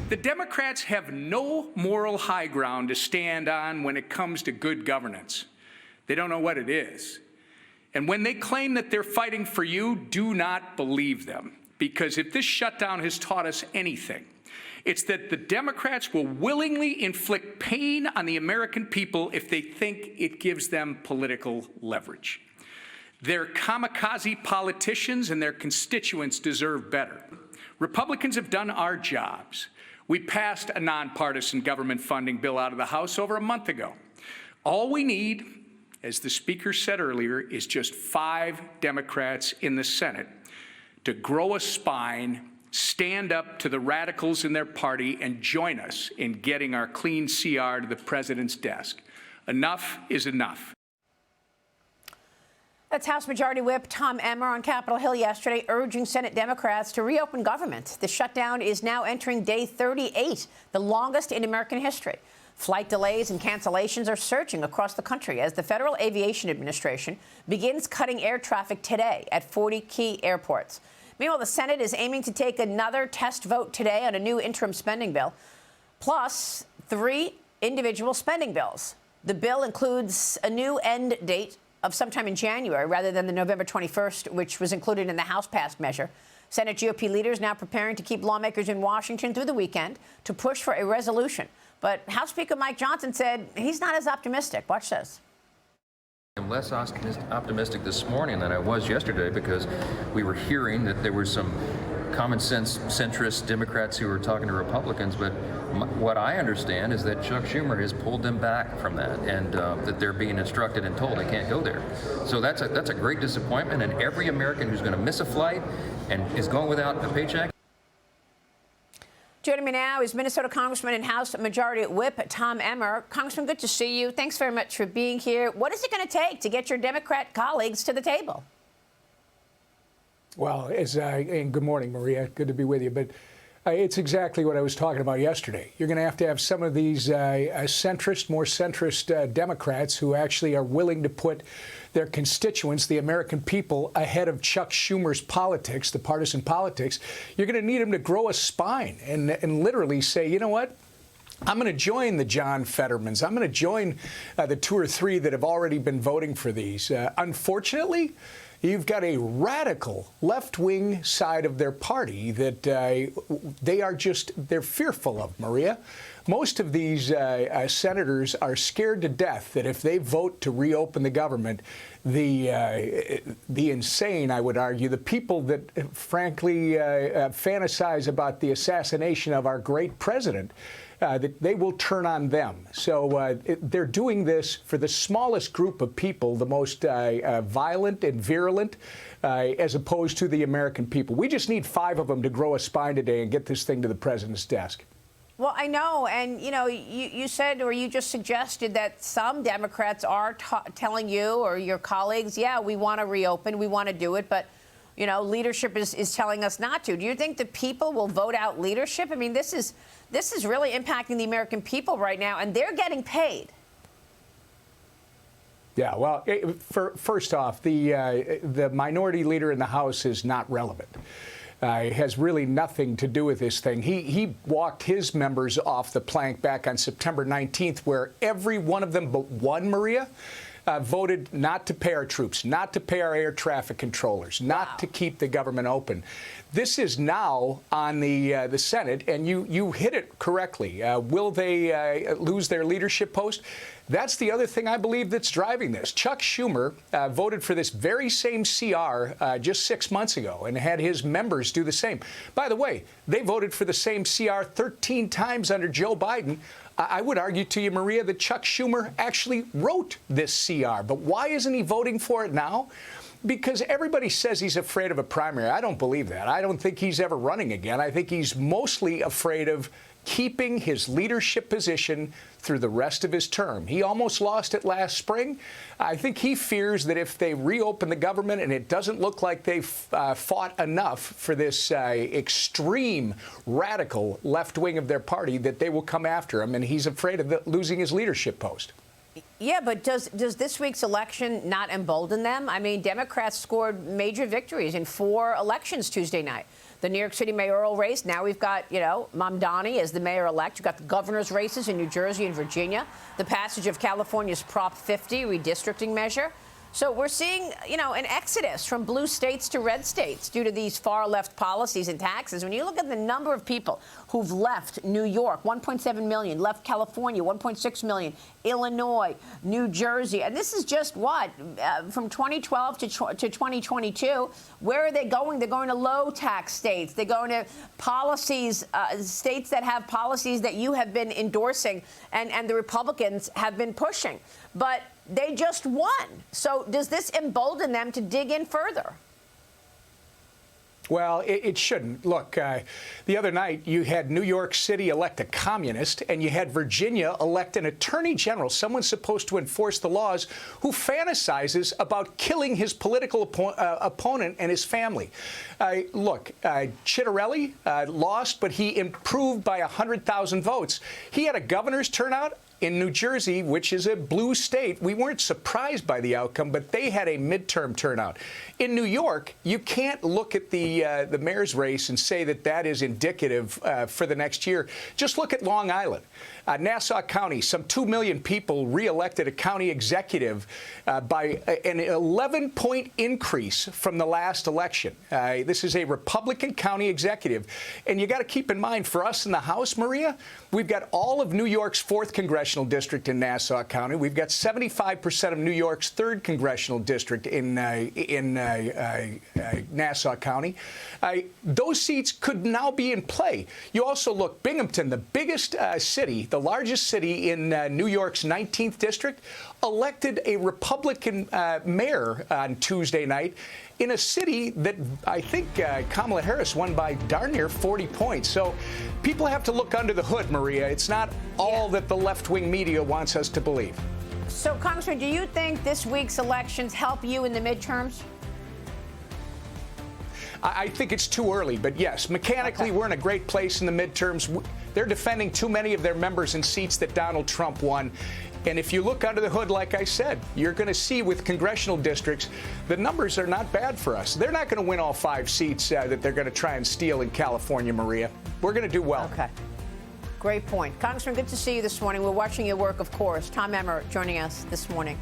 The Democrats have no moral high ground to stand on when it comes to good governance. They don't know what it is. And when they claim that they're fighting for you, do not believe them. Because if this shutdown has taught us anything, it's that the Democrats will willingly inflict pain on the American people if they think it gives them political leverage. Their kamikaze politicians and their constituents deserve better. Republicans have done our jobs. We passed a nonpartisan government funding bill out of the House over a month ago. All we need, as the Speaker said earlier, is just 5 Democrats in the Senate to grow a spine, stand up to the radicals in their party, and join us in getting our clean CR to the president's desk. Enough is enough. That's House Majority Whip Tom Emmer on Capitol Hill yesterday, urging Senate Democrats to reopen government. The shutdown is now entering day 38, the longest in American history. Flight delays and cancellations are surging across the country as the Federal Aviation Administration begins cutting air traffic today at 40 key airports. Meanwhile, the Senate is aiming to take another test vote today on a new interim spending bill, plus 3 individual spending bills. The bill includes a new end date of sometime in January rather than the November 21st, which was included in the House-passed measure. Senate GOP leaders now preparing to keep lawmakers in Washington through the weekend to push for a resolution. But House Speaker Mike Johnson said he's not as optimistic. Watch this. I'm less optimistic this morning than I was yesterday because we were hearing that there were some common sense centrist Democrats who were talking to Republicans, but what I understand is that Chuck Schumer has pulled them back from that, and that they're being instructed and told they can't go there. So that's a great disappointment, and every American who's going to miss a flight and is going without a paycheck. Joining me now is Minnesota Congressman and House Majority Whip Tom Emmer. Congressman, good to see you. Thanks very much for being here. What is it going to take to get your Democrat colleagues to the table? Well, and good morning, Maria. Good to be with you. But it's exactly what I was talking about yesterday. You're going to have some of these more centrist Democrats who actually are willing to put their constituents, the American people, ahead of Chuck Schumer's politics, the partisan politics. You're going to need them to grow a spine and literally say, you know what? I'm going to join the John Fettermans. I'm going to join the 2 or 3 that have already been voting for these. Unfortunately, you've got a radical left-wing side of their party that they're fearful of, Maria. Most of these senators are scared to death that if they vote to reopen the government, the insane, I would argue, the people that frankly fantasize about the assassination of our great president, that they will turn on them. So they're doing this for the smallest group of people, the most violent and virulent, as opposed to the American people. We just need 5 of them to grow a spine today and get this thing to the president's desk. Well, I know, and, you know, you said, or you just suggested that some Democrats are telling you or your colleagues, yeah, we want to reopen, we want to do it, but, you know, leadership is telling us not to. Do you think the people will vote out leadership? I mean, this is really impacting the American people right now, and they're getting paid. Yeah, well, first off, the minority leader in the House is not relevant. Has really nothing to do with this thing. He walked his members off the plank back on September 19th, where every one of them but one, Maria, voted not to pay our troops, not to pay our air traffic controllers, not to keep the government open. This is now on the Senate, and you hit it correctly. Will they lose their leadership post? That's the other thing I believe that's driving this. Chuck Schumer voted for this very same CR just 6 months ago and had his members do the same. By the way, they voted for the same CR 13 times under Joe Biden. I would argue to you, Maria, that Chuck Schumer actually wrote this CR. But why isn't he voting for it now? Because everybody says he's afraid of a primary. I don't believe that. I don't think he's ever running again. I think he's mostly afraid of keeping his leadership position through the rest of his term. He almost lost it last spring. I think he fears that if they reopen the government and it doesn't look like they've fought enough for this extreme radical left wing of their party, that they will come after him, and he's afraid of losing his leadership post. Yeah, but does this week's election not embolden them? I mean, Democrats scored major victories in 4 elections Tuesday night. The New York City mayoral race. Now we've got, Mamdani as the mayor-elect. You've got the governor's races in New Jersey and Virginia. The passage of California's Prop 50 redistricting measure. So we're seeing, an exodus from blue states to red states due to these far-left policies and taxes. When you look at the number of people who've left New York, 1.7 million, left California, 1.6 million, Illinois, New Jersey, and this is just what, from 2012 to 2022, where are they going? They're going to low-tax states. They're going to policies, states that have policies that you have been endorsing and the Republicans have been pushing. But they just won. So does this embolden them to dig in further? Well, it shouldn't. Look, the other night you had New York City elect a communist, and you had Virginia elect an attorney general, someone supposed to enforce the laws, who fantasizes about killing his political opponent and his family. Look, Chitterelli lost, but he improved by 100,000 votes. He had a governor's turnout. In New Jersey, which is a blue state, we weren't surprised by the outcome, but they had a midterm turnout. In New York, you can't look at the mayor's race and say that that is indicative for the next year. Just look at Long Island. Nassau County, some 2 million people reelected a county executive by an 11-point increase from the last election. This is a Republican county executive. And you got to keep in mind, for us in the House, Maria, we've got all of New York's 4th congressional district in Nassau County. We've got 75% of New York's 3rd congressional district in Nassau County. Those seats could now be in play. You also look, Binghamton, the biggest city, the largest city in New York's 19th district, elected a Republican mayor on Tuesday night in a city that I think Kamala Harris won by darn near 40 points. So people have to look under the hood, Maria. It's not all that the left-wing media wants us to believe. So, Congressman, do you think this week's elections help you in the midterms? I think it's too early, but yes, mechanically, we're in a great place in the midterms. They're defending too many of their members in seats that Donald Trump won. And if you look under the hood, like I said, you're going to see with congressional districts, the numbers are not bad for us. They're not going to win all 5 seats that they're going to try and steal in California, Maria. We're going to do well. Okay. Great point. Congressman, good to see you this morning. We're watching your work, of course. Tom Emmer joining us this morning.